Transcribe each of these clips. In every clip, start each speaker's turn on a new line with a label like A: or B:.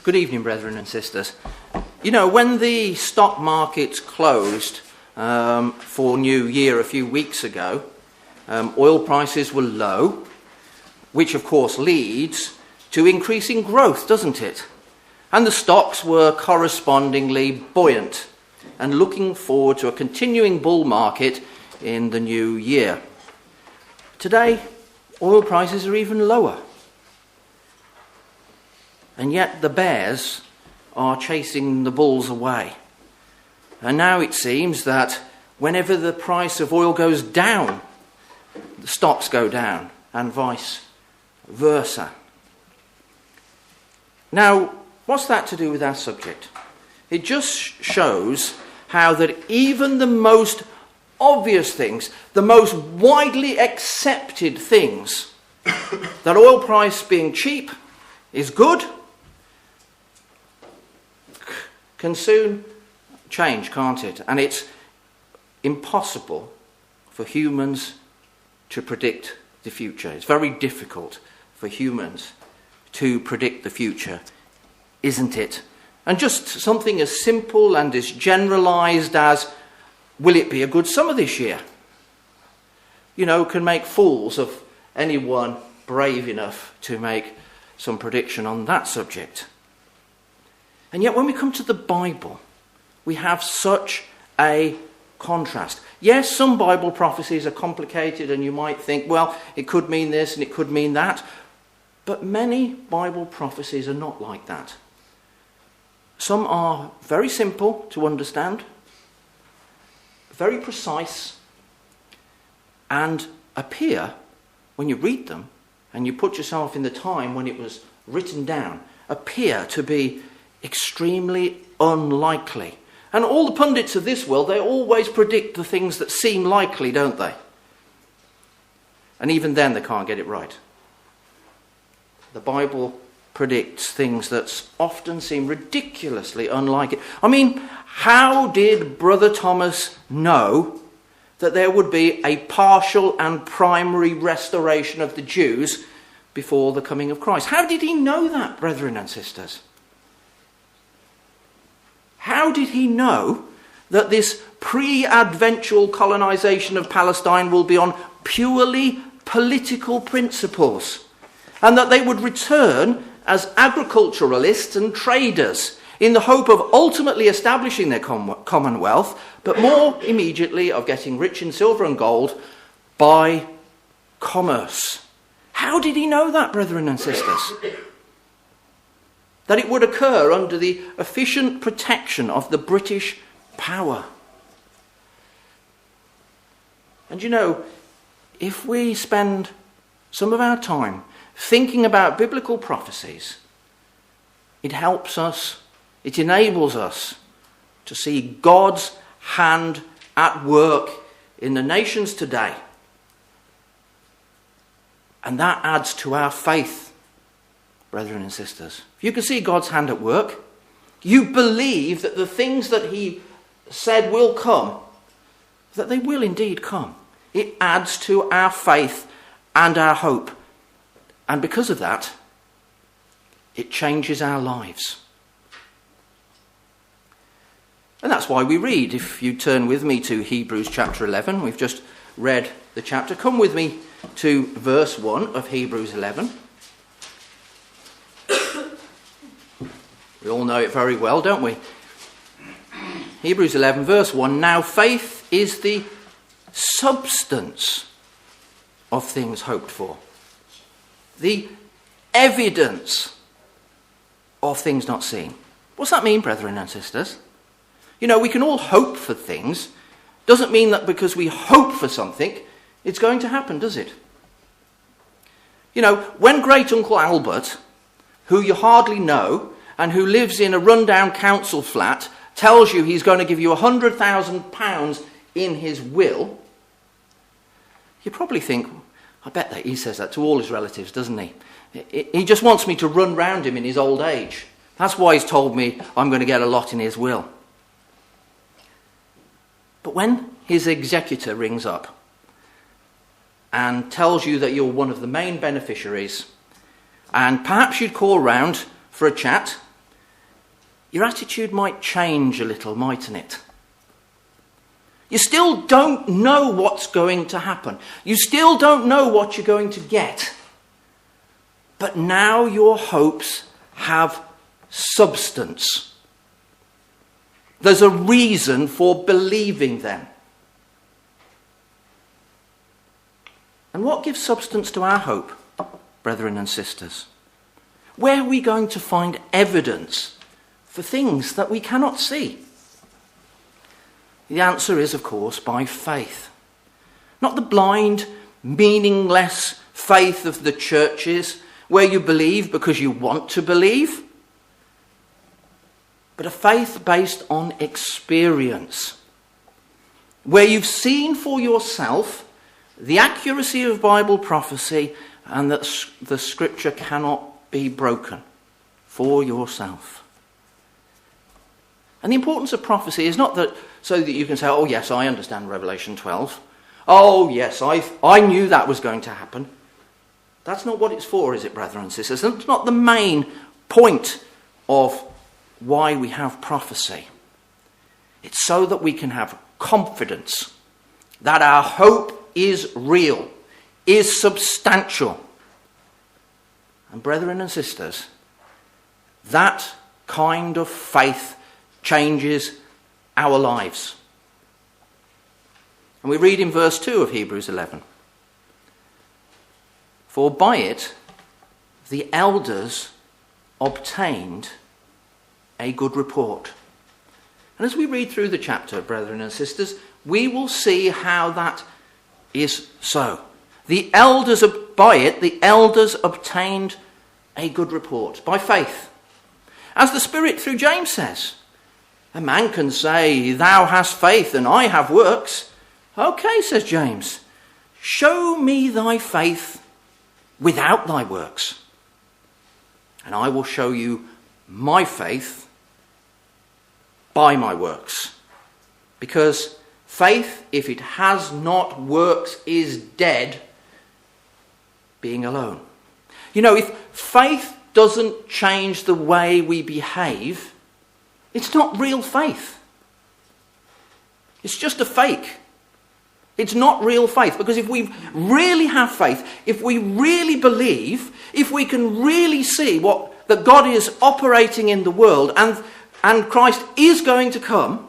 A: Good evening, brethren and sisters. You know, when the stock markets closed for New Year a few weeks ago, oil prices were low, which of course leads to increasing growth, doesn't it? And the stocks were correspondingly buoyant and looking forward to a continuing bull market in the new year. Today, oil prices are even lower. And yet the bears are chasing the bulls away. And now it seems that whenever the price of oil goes down, the stocks go down, and vice versa. Now, what's that to do with our subject? It just shows how that even the most obvious things, the most widely accepted things, that oil price being cheap is good, can soon change, can't it? And it's impossible for humans to predict the future. It's very difficult for humans to predict the future, isn't it? And just something as simple and as generalised as, will it be a good summer this year? You know, can make fools of anyone brave enough to make some prediction on that subject. And yet when we come to the Bible, we have such a contrast. Yes, some Bible prophecies are complicated and you might think, well, it could mean this and it could mean that. But many Bible prophecies are not like that. Some are very simple to understand, very precise, and appear, when you read them and you put yourself in the time when it was written down, appear to be extremely unlikely. And all the pundits of this world, they always predict the things that seem likely, don't they? And even then they can't get it right. The Bible predicts things that often seem ridiculously unlikely. I mean, how did Brother Thomas know that there would be a partial and primary restoration of the Jews before the coming of Christ? How did he know that, brethren and sisters? How did he know that this pre-adventual colonization of Palestine will be on purely political principles, and that they would return as agriculturalists and traders in the hope of ultimately establishing their commonwealth, but more immediately of getting rich in silver and gold by commerce? How did he know that, brethren and sisters? That it would occur under the efficient protection of the British power. And you know, if we spend some of our time thinking about biblical prophecies, it helps us, it enables us to see God's hand at work in the nations today. And that adds to our faith, brethren and sisters. If you can see God's hand at work, you believe that the things that he said will come, that they will indeed come. It adds to our faith and our hope. And because of that, it changes our lives. And that's why we read. If you turn with me to Hebrews chapter 11, we've just read the chapter. Come with me to verse 1 of Hebrews 11. We all know it very well, don't we? Hebrews 11 verse 1. Now faith is the substance of things hoped for, the evidence of things not seen. What's that mean, brethren and sisters? You know, we can all hope for things. Doesn't mean that because we hope for something, it's going to happen, does it? You know, when Great Uncle Albert, who you hardly know, and who lives in a rundown council flat, tells you he's going to give you £100,000 in his will, you probably think, I bet that he says that to all his relatives, doesn't he? He just wants me to run round him in his old age. That's why he's told me I'm going to get a lot in his will. But when his executor rings up and tells you that you're one of the main beneficiaries, and perhaps you'd call round for a chat your attitude might change a little, mightn't it? You still don't know what's going to happen. You still don't know what you're going to get. But now your hopes have substance. There's a reason for believing them. And what gives substance to our hope, brethren and sisters? Where are we going to find evidence for things that we cannot see? The answer is, of course, by faith. Not the blind, meaningless faith of the churches where you believe because you want to believe, but a faith based on experience, where you've seen for yourself the accuracy of Bible prophecy and that the scripture cannot be broken for yourself. And the importance of prophecy is not that so that you can say, oh yes, I understand Revelation 12. Oh yes, I knew that was going to happen. That's not what it's for, is it, brethren and sisters? That's not the main point of why we have prophecy. It's so that we can have confidence that our hope is real, is substantial. And brethren and sisters, that kind of faith changes our lives. And we read in verse 2 of Hebrews 11, for by it the elders obtained a good report. And as we read through the chapter, brethren and sisters, we will see how that is so. By it, the elders obtained a good report, by faith. As the Spirit through James says, a man can say, thou hast faith and I have works. Okay, says James, show me thy faith without thy works, and I will show you my faith by my works. Because faith, if it has not works, is dead, being alone. You know, if faith doesn't change the way we behave, it's not real faith. It's just a fake. It's not real faith. Because if we really have faith, if we really believe, if we can really see that God is operating in the world and Christ is going to come,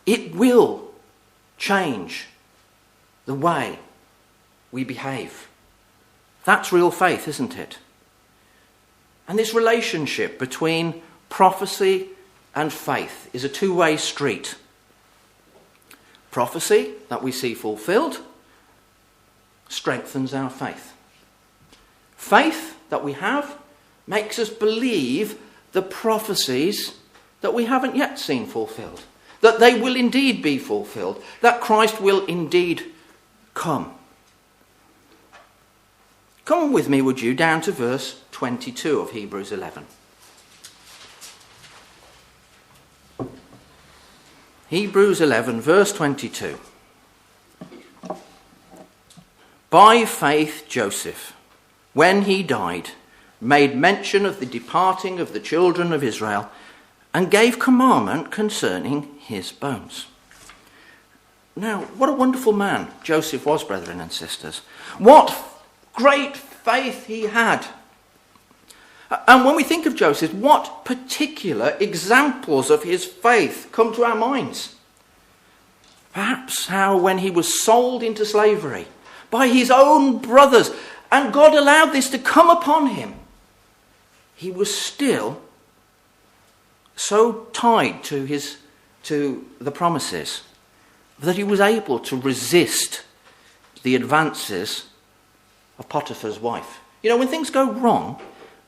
A: it will change the way we behave. That's real faith, isn't it? And this relationship between prophecy and faith is a two-way street. Prophecy that we see fulfilled strengthens our faith. Faith that we have makes us believe the prophecies that we haven't yet seen fulfilled, that they will indeed be fulfilled, that Christ will indeed come. Come with me, would you, down to verse 22 of Hebrews 11. Hebrews 11, verse 22. By faith Joseph, when he died, made mention of the departing of the children of Israel and gave commandment concerning his bones. Now, what a wonderful man Joseph was, brethren and sisters. What great faith he had. And when we think of Joseph, what particular examples of his faith come to our minds? Perhaps how when he was sold into slavery by his own brothers, and God allowed this to come upon him, he was still so tied to the promises that he was able to resist the advances of Potiphar's wife. You know, when things go wrong,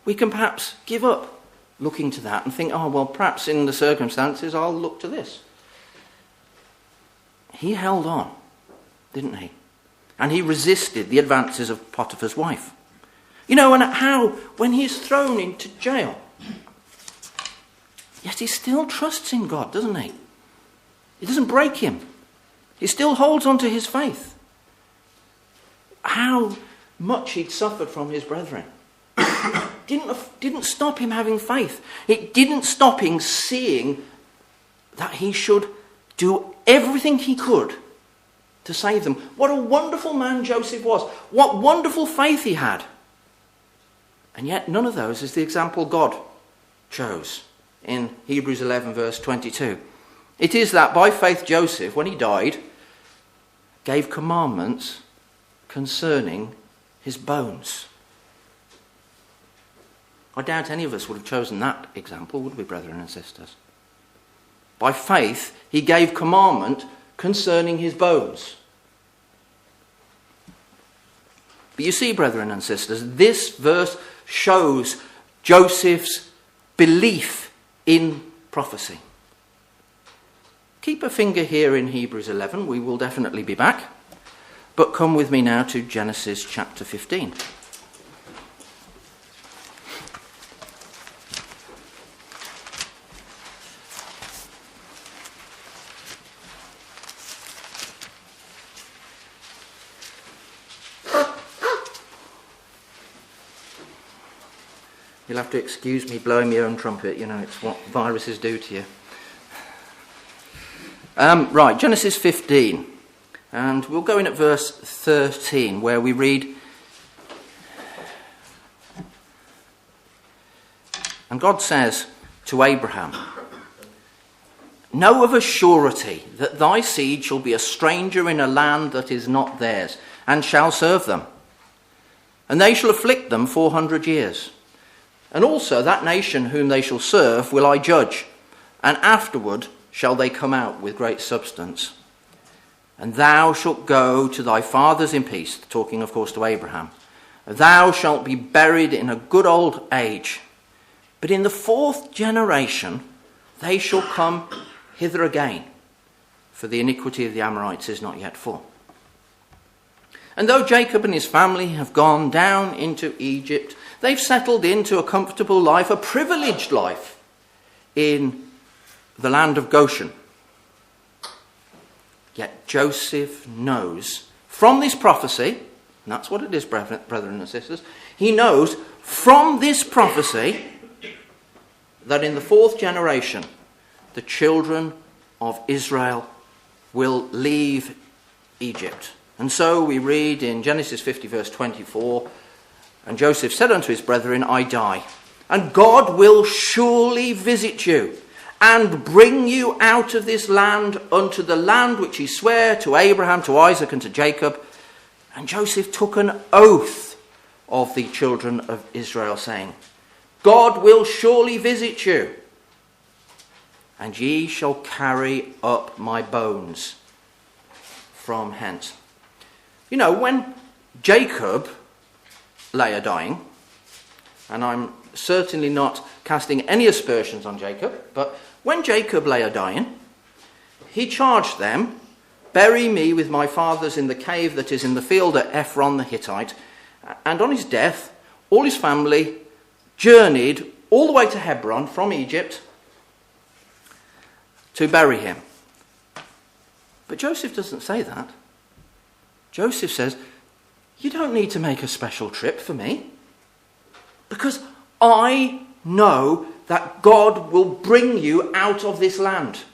A: we can perhaps give up looking to that and think, oh, well, perhaps in the circumstances I'll look to this. He held on, didn't he? And he resisted the advances of Potiphar's wife. You know, and how when he's thrown into jail, yet he still trusts in God, doesn't he? It doesn't break him. He still holds on to his faith. How much he'd suffered from his brethren. didn't stop him having faith. It didn't stop him seeing that he should do everything he could to save them. What a wonderful man Joseph was. What wonderful faith he had. And yet none of those is the example God chose in Hebrews 11 verse 22. It is that by faith Joseph, when he died, gave commandments concerning his bones. I doubt any of us would have chosen that example, would we, brethren and sisters? By faith, he gave commandment concerning his bones. But you see, brethren and sisters, this verse shows Joseph's belief in prophecy. Keep a finger here in Hebrews 11. We will definitely be back. But come with me now to Genesis chapter 15. You'll have to excuse me blowing my own trumpet. You know, it's what viruses do to you. Right, Genesis 15. And we'll go in at verse 13, where we read, and God says to Abraham, "Know of a surety that thy seed shall be a stranger in a land that is not theirs, and shall serve them. And they shall afflict them 400 years. And also that nation whom they shall serve will I judge, and afterward shall they come out with great substance. And thou shalt go to thy fathers in peace," talking of course to Abraham. "Thou shalt be buried in a good old age. But in the 4th generation they shall come hither again, for the iniquity of the Amorites is not yet full. And though Jacob and his family have gone down into Egypt, they've settled into a comfortable life, a privileged life in the land of Goshen. Yet Joseph knows from this prophecy," and that's what it is, brethren and sisters, he knows from this prophecy that in the 4th generation the children of Israel will leave Egypt. And so we read in Genesis 50 verse 24, "And Joseph said unto his brethren, I die, and God will surely visit you, and bring you out of this land unto the land which he sware to Abraham, to Isaac, and to Jacob. And Joseph took an oath of the children of Israel, saying, God will surely visit you, and ye shall carry up my bones from hence." You know, when Jacob lay a-dying, and I'm certainly not casting any aspersions on Jacob, but when Jacob lay a-dying, he charged them, "Bury me with my fathers in the cave that is in the field at Ephron the Hittite." And on his death, all his family journeyed all the way to Hebron from Egypt to bury him. But Joseph doesn't say that. Joseph says, "You don't need to make a special trip for me, because I know that God will bring you out of this land.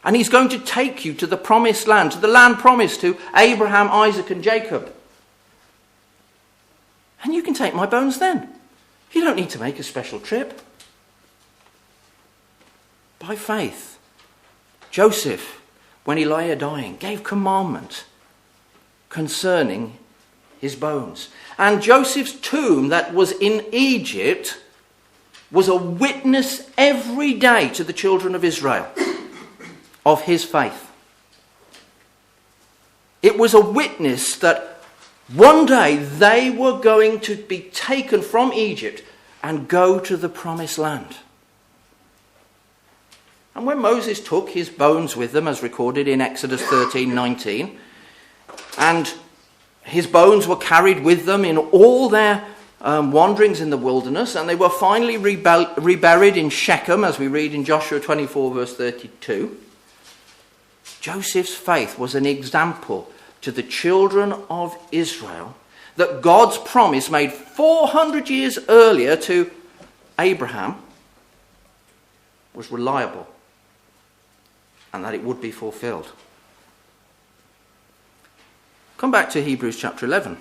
A: And he's going to take you to the promised land, to the land promised to Abraham, Isaac, and Jacob. And you can take my bones then. You don't need to make a special trip." By faith, Joseph, when he lay a-dying, gave commandment concerning his bones. And Joseph's tomb that was in Egypt was a witness every day to the children of Israel of his faith. It was a witness that one day they were going to be taken from Egypt and go to the promised land. And when Moses took his bones with them, as recorded in Exodus 13:19, and his bones were carried with them in all their wanderings in the wilderness, and they were finally reburied in Shechem, as we read in Joshua 24 verse 32. Joseph's faith was an example to the children of Israel that God's promise made 400 years earlier to Abraham was reliable and that it would be fulfilled. Come back to Hebrews chapter 11.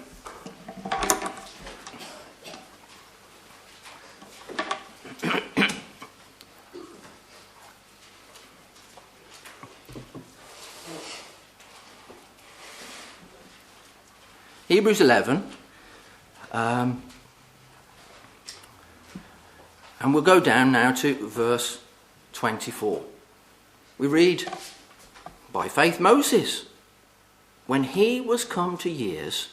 A: Hebrews 11, and we'll go down now to verse 24. We read, "By faith Moses, when he was come to years,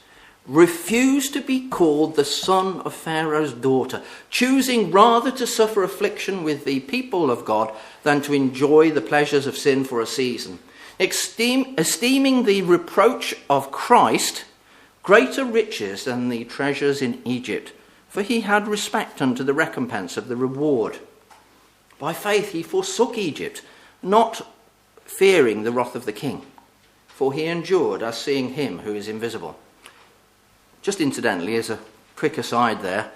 A: refused to be called the son of Pharaoh's daughter, choosing rather to suffer affliction with the people of God than to enjoy the pleasures of sin for a season, esteeming the reproach of Christ greater riches than the treasures in Egypt, for he had respect unto the recompense of the reward. By faith he forsook Egypt, not fearing the wrath of the king, for he endured as seeing him who is invisible." Just incidentally, as a quick aside there,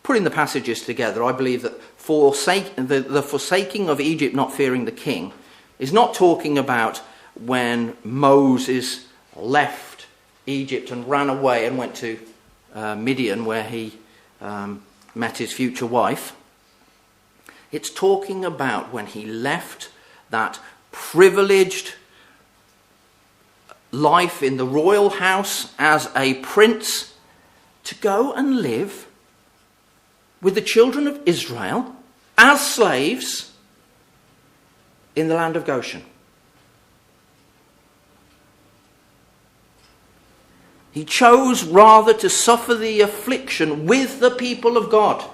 A: putting the passages together, I believe that the forsaking of Egypt, not fearing the king, is not talking about when Moses left Egypt and ran away and went to Midian, where he met his future wife. It's talking about when he left that privileged life in the royal house as a prince to go and live with the children of Israel as slaves in the land of Goshen. He chose rather to suffer the affliction with the people of God.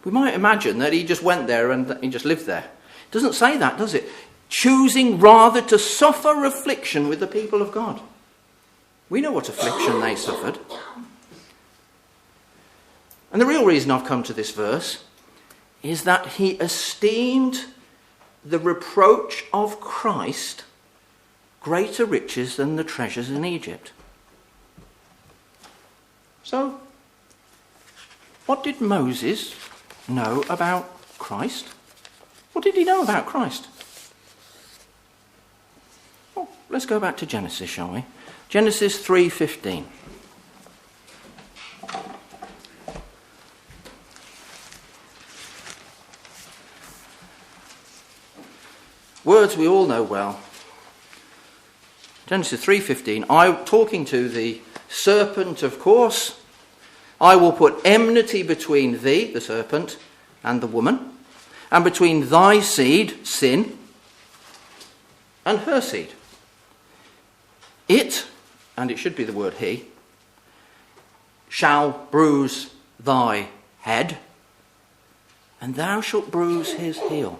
A: We might imagine that he just went there and he just lived there. It doesn't say that, does it? Choosing rather to suffer affliction with the people of God. We know what affliction they suffered. And the real reason I've come to this verse is that he esteemed the reproach of Christ greater riches than the treasures in Egypt. So, what did Moses know about Christ? What did he know about Christ? Well, let's go back to Genesis, shall we? Genesis 3:15. Words we all know well. Genesis 3:15. I'm talking to the serpent, of course. "I will put enmity between thee," the serpent, "and the woman, and between thy seed," sin, "and her seed. It," and it should be the word he, "shall bruise thy head, and thou shalt bruise his heel."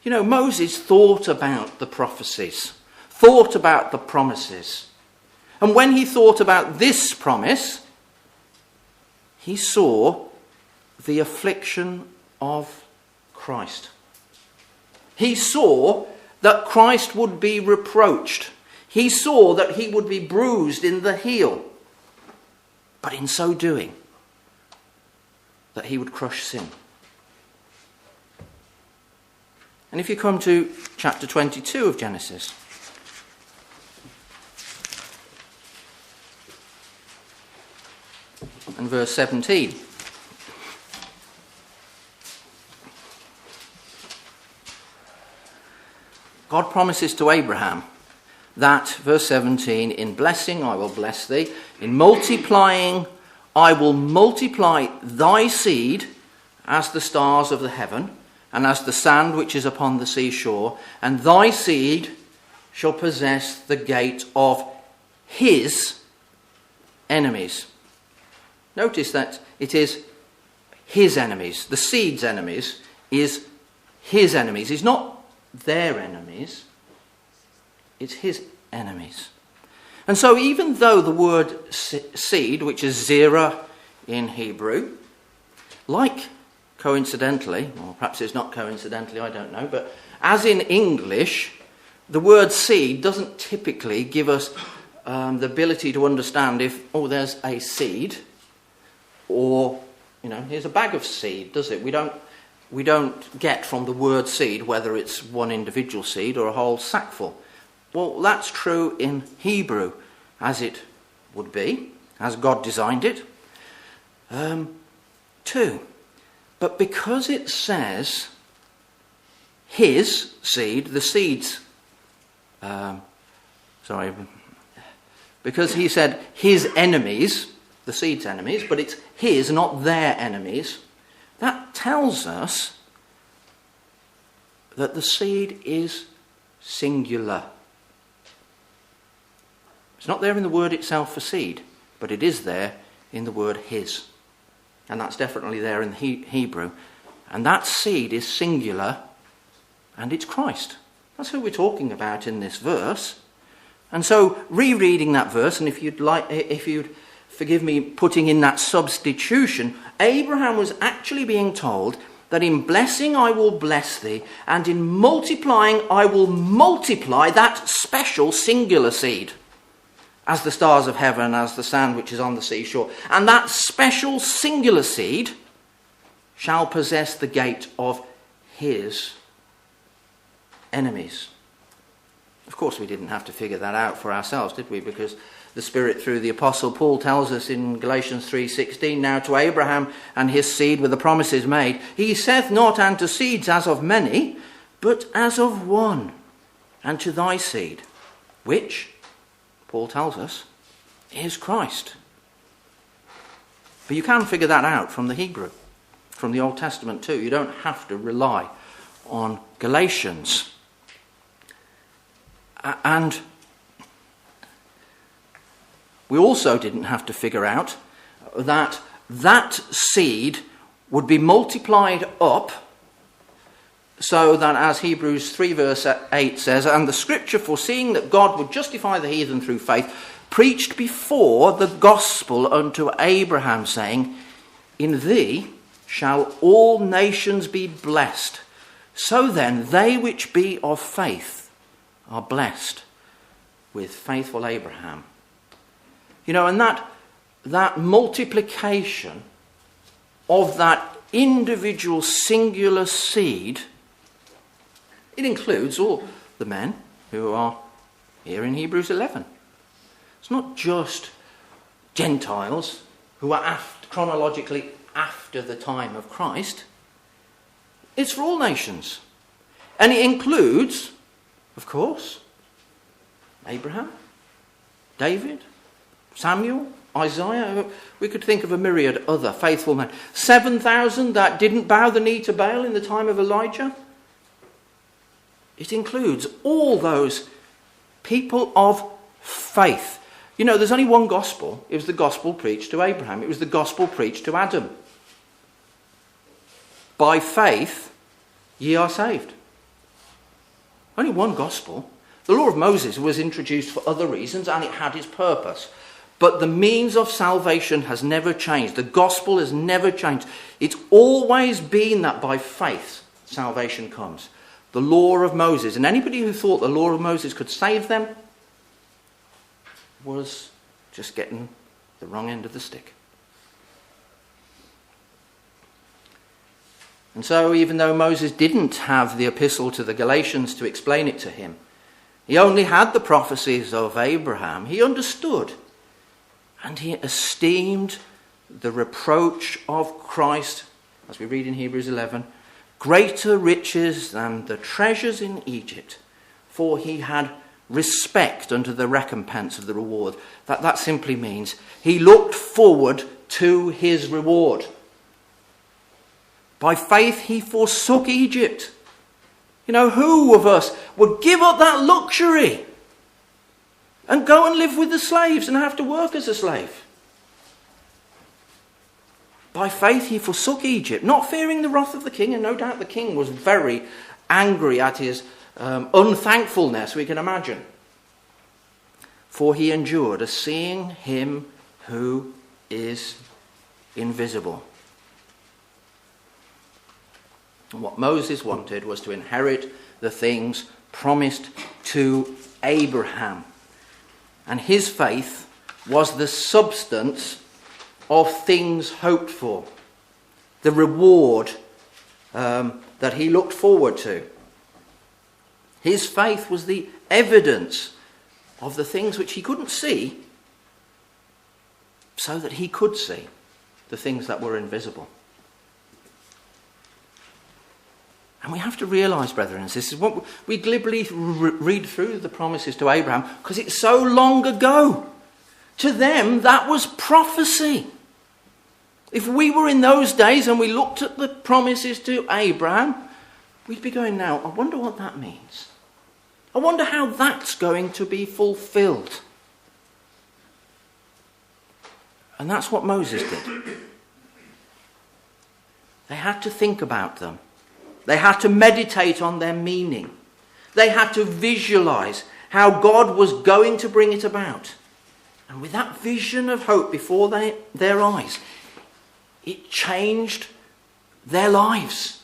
A: You know, Moses thought about the prophecies, thought about the promises. And when he thought about this promise, he saw the affliction of Christ. He saw that Christ would be reproached. He saw that he would be bruised in the heel. But in so doing, that he would crush sin. And if you come to chapter 22 of Genesis, and verse 17. God promises to Abraham that, verse 17, "In blessing I will bless thee, in multiplying I will multiply thy seed as the stars of the heaven, and as the sand which is upon the seashore, and thy seed shall possess the gate of his enemies." Notice that it is his enemies. The seed's enemies is his enemies. It's not their enemies. It's his enemies. And so even though the word seed, which is zerah in Hebrew, like coincidentally, or perhaps it's not coincidentally, I don't know, but as in English, the word seed doesn't typically give us the ability to understand if, there's a seed, or, here's a bag of seed, does it? We don't get from the word seed whether it's one individual seed or a whole sackful. Well, that's true in Hebrew, as it would be, as God designed it. 2. But because it says his seed, the seeds, because he said his enemies, the seed's enemies, but it's his, not their enemies, that tells us that the seed is singular. It's not there in the word itself for seed, but it is there in the word his. And that's definitely there in Hebrew. And that seed is singular, and it's Christ. That's who we're talking about in this verse. And so, rereading that verse, and if you'd forgive me putting in that substitution, Abraham was actually being told that in blessing I will bless thee, and in multiplying I will multiply that special singular seed, as the stars of heaven, as the sand which is on the seashore. And that special singular seed shall possess the gate of his enemies. Of course, we didn't have to figure that out for ourselves, did we? Because the Spirit, through the Apostle Paul, tells us in Galatians 3:16, now to Abraham and his seed were the promises made. He saith not unto seeds as of many, but as of one, and to thy seed, which, Paul tells us, is Christ. But you can figure that out from the Hebrew, from the Old Testament too. You don't have to rely on Galatians. And we also didn't have to figure out that that seed would be multiplied up, so that, as Hebrews 3 verse 8 says, and the scripture foreseeing that God would justify the heathen through faith, preached before the gospel unto Abraham, saying, in thee shall all nations be blessed. So then they which be of faith are blessed with faithful Abraham. And that multiplication of that individual singular seed, it includes all the men who are here in Hebrews 11. It's not just Gentiles who are chronologically after the time of Christ. It's for all nations. And it includes, of course, Abraham, David, Samuel, Isaiah. We could think of a myriad other faithful men. 7,000 that didn't bow the knee to Baal in the time of Elijah. It includes all those people of faith. There's only one gospel. It was the gospel preached to Abraham. It was the gospel preached to Adam. By faith, ye are saved. Only one gospel. The law of Moses was introduced for other reasons, and it had its purpose. But the means of salvation has never changed. The gospel has never changed. It's always been that by faith salvation comes. The law of Moses. And anybody who thought the law of Moses could save them was just getting the wrong end of the stick. And so, even though Moses didn't have the epistle to the Galatians to explain it to him, he only had the prophecies of Abraham. He understood, and he esteemed the reproach of Christ, as we read in Hebrews 11, greater riches than the treasures in Egypt, for he had respect unto the recompense of the reward. That simply means he looked forward to his reward. By faith he forsook Egypt. Who of us would give up that luxury and go and live with the slaves and have to work as a slave? By faith he forsook Egypt, not fearing the wrath of the king, and no doubt the king was very angry at his unthankfulness, we can imagine. For he endured as seeing him who is invisible. And what Moses wanted was to inherit the things promised to Abraham. And his faith was the substance of things hoped for, the reward that he looked forward to. His faith was the evidence of the things which he couldn't see, so that he could see the things that were invisible. And we have to realise, brethren and sisters, what we glibly read through the promises to Abraham because it's so long ago. To them, that was prophecy. If we were in those days and we looked at the promises to Abraham, we'd be going, now, I wonder what that means. I wonder how that's going to be fulfilled. And that's what Moses did. They had to think about them. They had to meditate on their meaning. They had to visualize how God was going to bring it about. And with that vision of hope before their eyes, it changed their lives.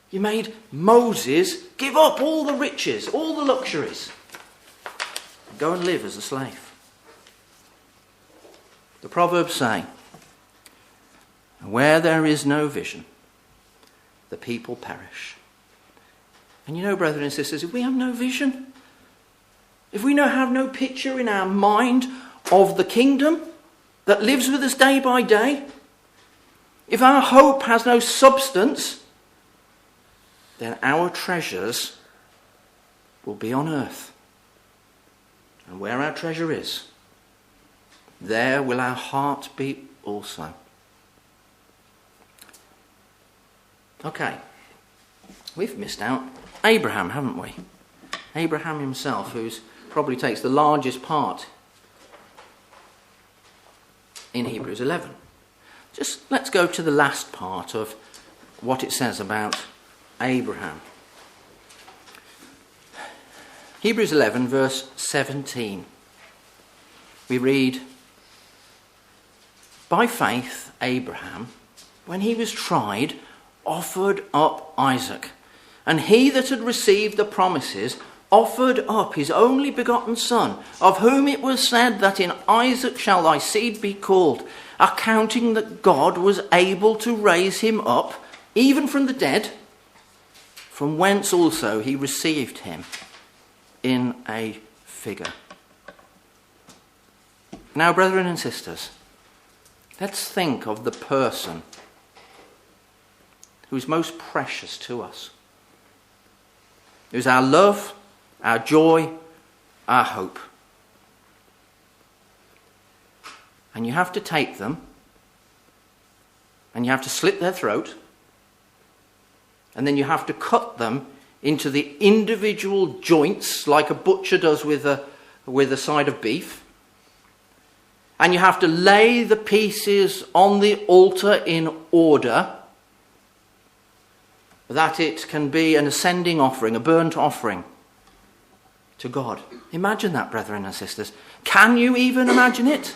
A: You made Moses give up all the riches, all the luxuries, and go and live as a slave. The Proverbs say, where there is no vision, the people perish. And you know, brethren and sisters, if we have no vision, if we have no picture in our mind of the kingdom that lives with us day by day, if our hope has no substance, then our treasures will be on earth. And where our treasure is, there will our heart be also. Okay, we've missed out Abraham, haven't we? Abraham himself, who probably takes the largest part in Hebrews 11. Just let's go to the last part of what it says about Abraham. Hebrews 11, verse 17. We read, by faith, Abraham, when he was tried, offered up Isaac. And he that had received the promises offered up his only begotten son, of whom it was said that in Isaac shall thy seed be called, accounting that God was able to raise him up, even from the dead, from whence also he received him in a figure. Now, brethren and sisters, let's think of the person who is most precious to us, who's our love, our joy, our hope. And you have to take them, and you have to slit their throat, and then you have to cut them into the individual joints like a butcher does with a side of beef. And you have to lay the pieces on the altar in order that it can be an ascending offering, a burnt offering to God. Imagine that, brethren and sisters. Can you even imagine it?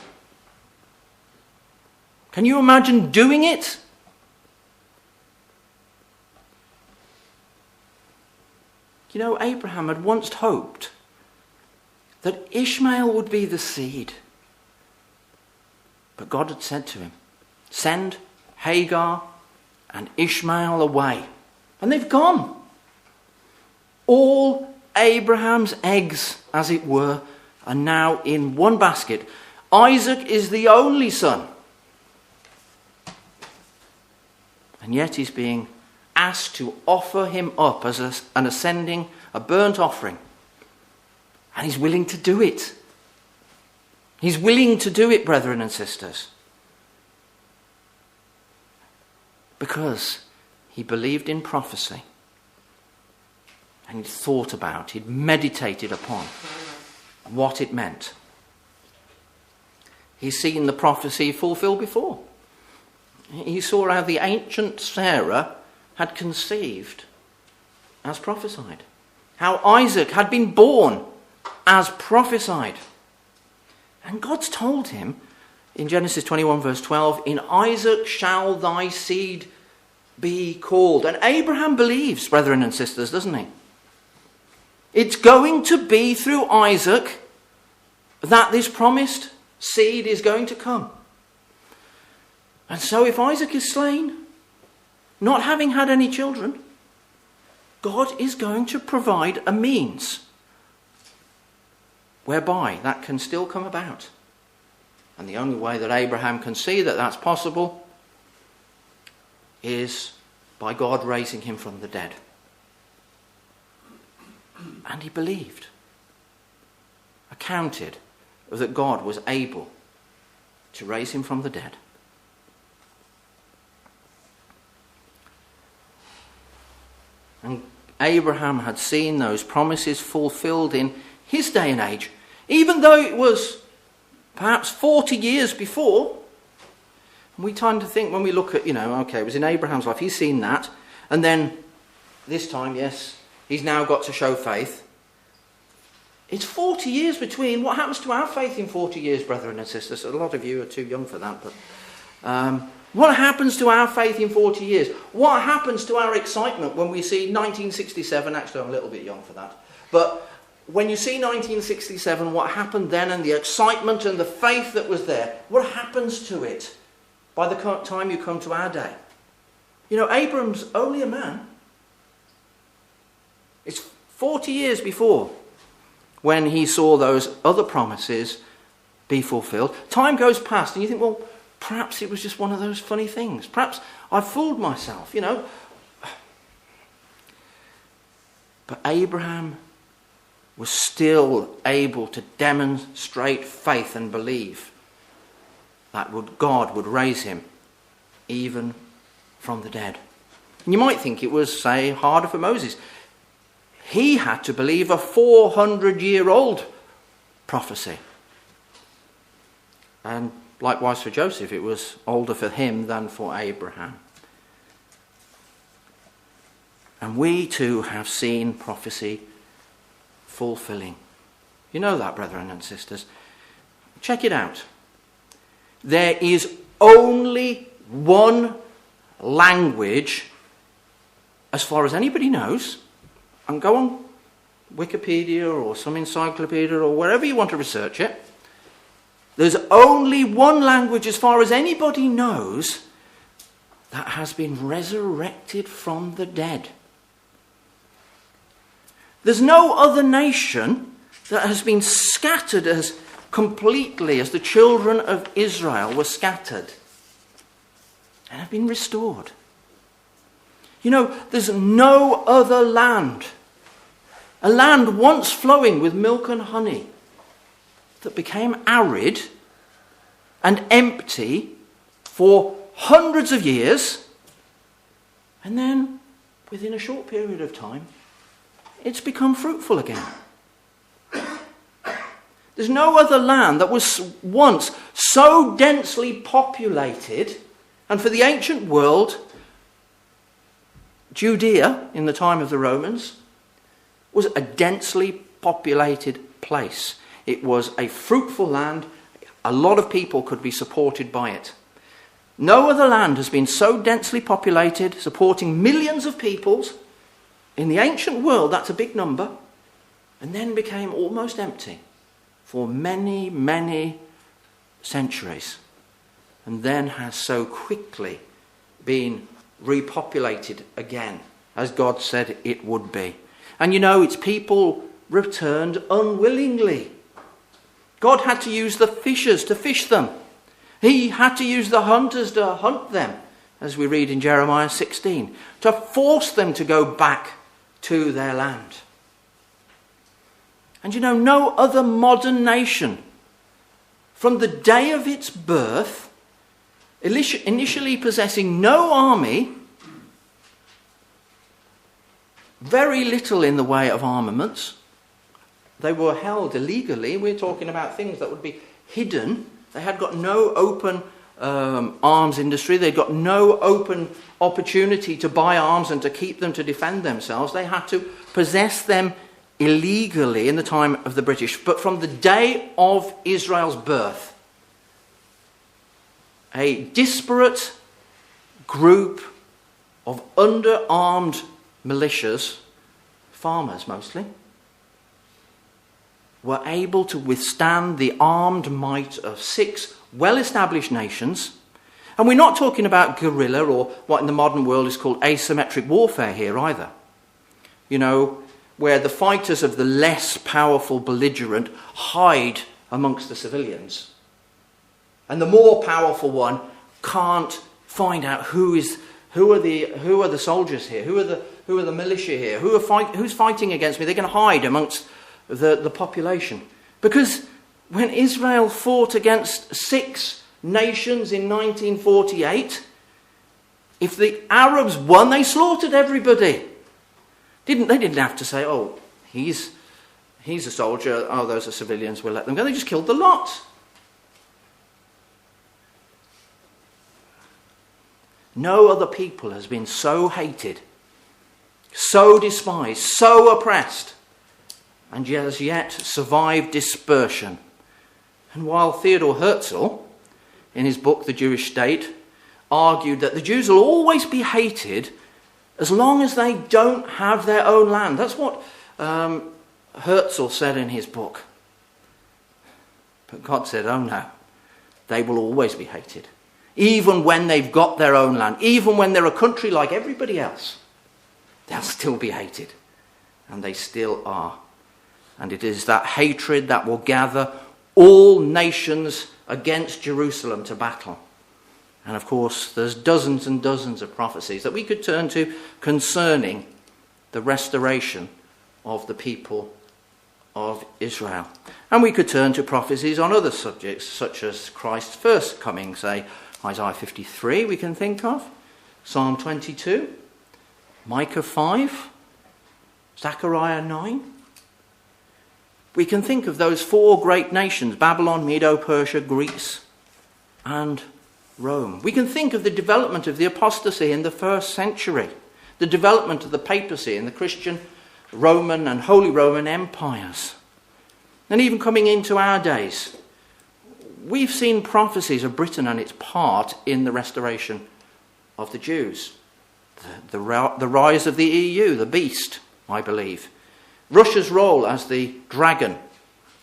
A: Can you imagine doing it? You know, Abraham had once hoped that Ishmael would be the seed. But God had said to him, send Hagar and Ishmael away. And they've gone. All Abraham's eggs, as it were, are now in one basket. Isaac is the only son. And yet he's being asked to offer him up as an ascending, a burnt offering. And he's willing to do it. He's willing to do it, brethren and sisters. Because he believed in prophecy. And he'd thought about, he'd meditated upon what it meant. He's seen the prophecy fulfilled before. He saw how the ancient Sarah had conceived as prophesied. How Isaac had been born as prophesied. And God's told him in Genesis 21 verse 12, in Isaac shall thy seed be called. And Abraham believes, brethren and sisters, doesn't he? It's going to be through Isaac that this promised seed is going to come. And so if Isaac is slain, not having had any children, God is going to provide a means whereby that can still come about. And the only way that Abraham can see that that's possible is by God raising him from the dead. And he believed, accounted that God was able to raise him from the dead. And Abraham had seen those promises fulfilled in his day and age, even though it was perhaps 40 years before. We tend to think when we look at, okay, it was in Abraham's life, he's seen that, and then this time, yes, he's now got to show faith. It's 40 years between. What happens to our faith in 40 years, brethren and sisters? A lot of you are too young for that, but what happens to our faith in 40 years? What happens to our excitement when we see 1967? Actually, I'm a little bit young for that. But when you see 1967, what happened then, and the excitement and the faith that was there, what happens to it by the time you come to our day? Abram's only a man. It's 40 years before when he saw those other promises be fulfilled. Time goes past and you think, well, perhaps it was just one of those funny things. Perhaps I fooled myself, But Abraham was still able to demonstrate faith and believe that God would raise him even from the dead. And you might think it was, say, harder for Moses. He had to believe a 400-year-old prophecy. And likewise for Joseph, it was older for him than for Abraham. And we too have seen prophecy fulfilling. You know that, brethren and sisters. Check it out. There is only one language, as far as anybody knows, and go on Wikipedia or some encyclopedia or wherever you want to research it. There's only one language, as far as anybody knows, that has been resurrected from the dead. There's no other nation that has been scattered as completely as the children of Israel were scattered and have been restored. There's no other land, a land once flowing with milk and honey, that became arid and empty for hundreds of years, and then within a short period of time, it's become fruitful again. There's no other land that was once so densely populated, and for the ancient world, Judea, in the time of the Romans, was a densely populated place. It was a fruitful land. A lot of people could be supported by it. No other land has been so densely populated, supporting millions of peoples. In the ancient world, that's a big number. And then became almost empty for many, many centuries. And then has so quickly been repopulated again, as God said it would be. And its people returned unwillingly. God had to use the fishers to fish them. He had to use the hunters to hunt them, as we read in Jeremiah 16, to force them to go back to their land. And no other modern nation, from the day of its birth, initially possessing no army, very little in the way of armaments. They were held illegally. We're talking about things that would be hidden. They had got no open arms industry. They'd got no open opportunity to buy arms and to keep them to defend themselves. They had to possess them illegally in the time of the British. But from the day of Israel's birth, a disparate group of underarmed militias, farmers mostly, were able to withstand the armed might of 6 well-established nations. And we're not talking about guerrilla or what in the modern world is called asymmetric warfare here either. You know, where the fighters of the less powerful belligerent hide amongst the civilians. And the more powerful one can't find out who are the soldiers here, who are the militia here, who's fighting against me. They're going to hide amongst the population. Because when Israel fought against 6 nations in 1948, if the Arabs won, they slaughtered everybody. They didn't have to say, oh, he's a soldier, oh, those are civilians, we'll let them go. They just killed the lot. No other people has been so hated, so despised, so oppressed, and has yet survived dispersion. And while Theodor Herzl, in his book The Jewish State, argued that the Jews will always be hated as long as they don't have their own land. That's what Herzl said in his book. But God said, oh no, they will always be hated. Even when they've got their own land, even when they're a country like everybody else, they'll still be hated. And they still are. And it is that hatred that will gather all nations against Jerusalem to battle. And of course, there's dozens and dozens of prophecies that we could turn to concerning the restoration of the people of Israel. And we could turn to prophecies on other subjects, such as Christ's first coming, say Isaiah 53 we can think of, Psalm 22, Micah 5, Zechariah 9. We can think of those 4 great nations, Babylon, Medo-Persia, Greece, and Rome. We can think of the development of the apostasy in the 1st century, the development of the papacy in the Christian, Roman and Holy Roman empires. And even coming into our days, we've seen prophecies of Britain and its part in the restoration of the Jews. The rise of the EU, the beast, I believe. Russia's role as the dragon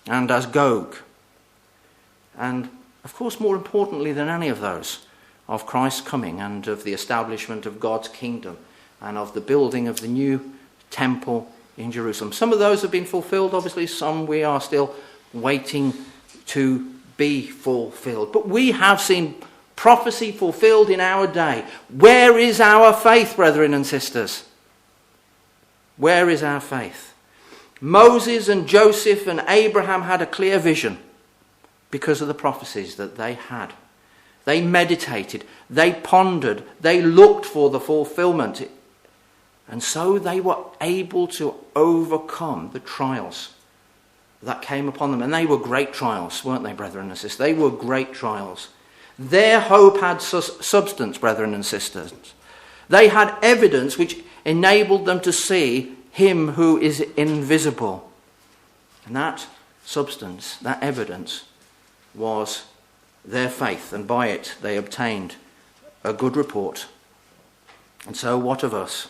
A: and as Gog. And, of course, more importantly than any of those, of Christ's coming and of the establishment of God's kingdom and of the building of the new temple in Jerusalem. Some of those have been fulfilled, obviously. Some we are still waiting to be fulfilled. But we have seen prophecy fulfilled in our day. Where is our faith, brethren and sisters? Where is our faith? Moses and Joseph and Abraham had a clear vision because of the prophecies that they had. They meditated, they pondered, they looked for the fulfillment. And so they were able to overcome the trials that came upon them. And they were great trials, weren't they, brethren and sisters? They were great trials. Their hope had substance, brethren and sisters. They had evidence which enabled them to see him who is invisible. And that substance, that evidence, was their faith. And by it they obtained a good report. And so what of us?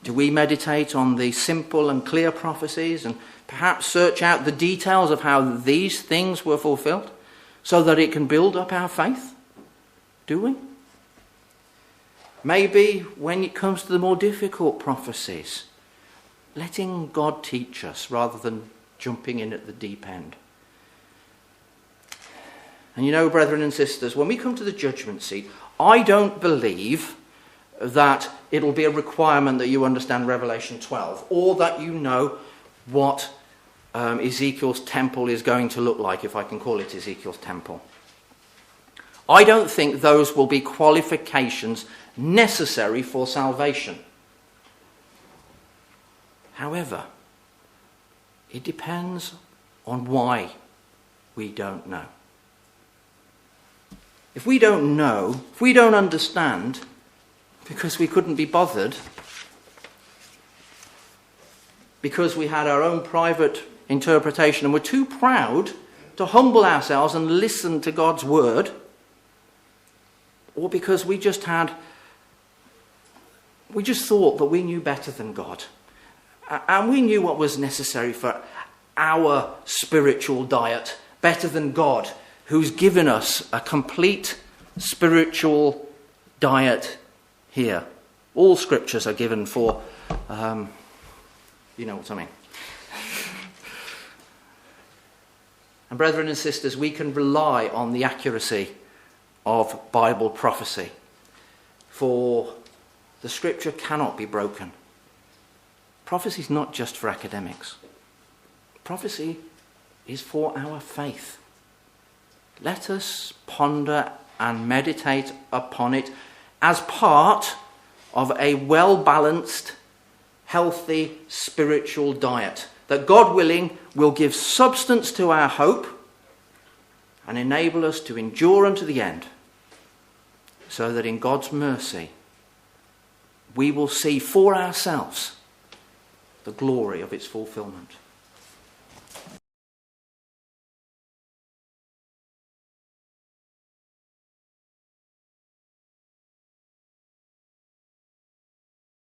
A: Do we meditate on the simple and clear prophecies and perhaps search out the details of how these things were fulfilled so that it can build up our faith? Do we? Maybe when it comes to the more difficult prophecies, letting God teach us rather than jumping in at the deep end. And you know, brethren and sisters, when we come to the judgment seat, I don't believe that it'll be a requirement that you understand Revelation 12 or that you know what Ezekiel's temple is going to look like, if I can call it Ezekiel's temple. I don't think those will be qualifications necessary for salvation. However, it depends on why we don't know. If we don't know, if we don't understand, because we couldn't be bothered, because we had our own private interpretation and were too proud to humble ourselves and listen to God's word, or because we just thought that we knew better than God, and we knew what was necessary for our spiritual diet, better than God, who's given us a complete spiritual diet here. All scriptures are given for, you know what I mean. And brethren and sisters, we can rely on the accuracy of Bible prophecy, for the scripture cannot be broken. Prophecy is not just for academics. Prophecy is for our faith. Let us ponder and meditate upon it as part of a well-balanced, healthy spiritual diet that, God willing, will give substance to our hope and enable us to endure unto the end, so that in God's mercy we will see for ourselves the glory of its fulfilment.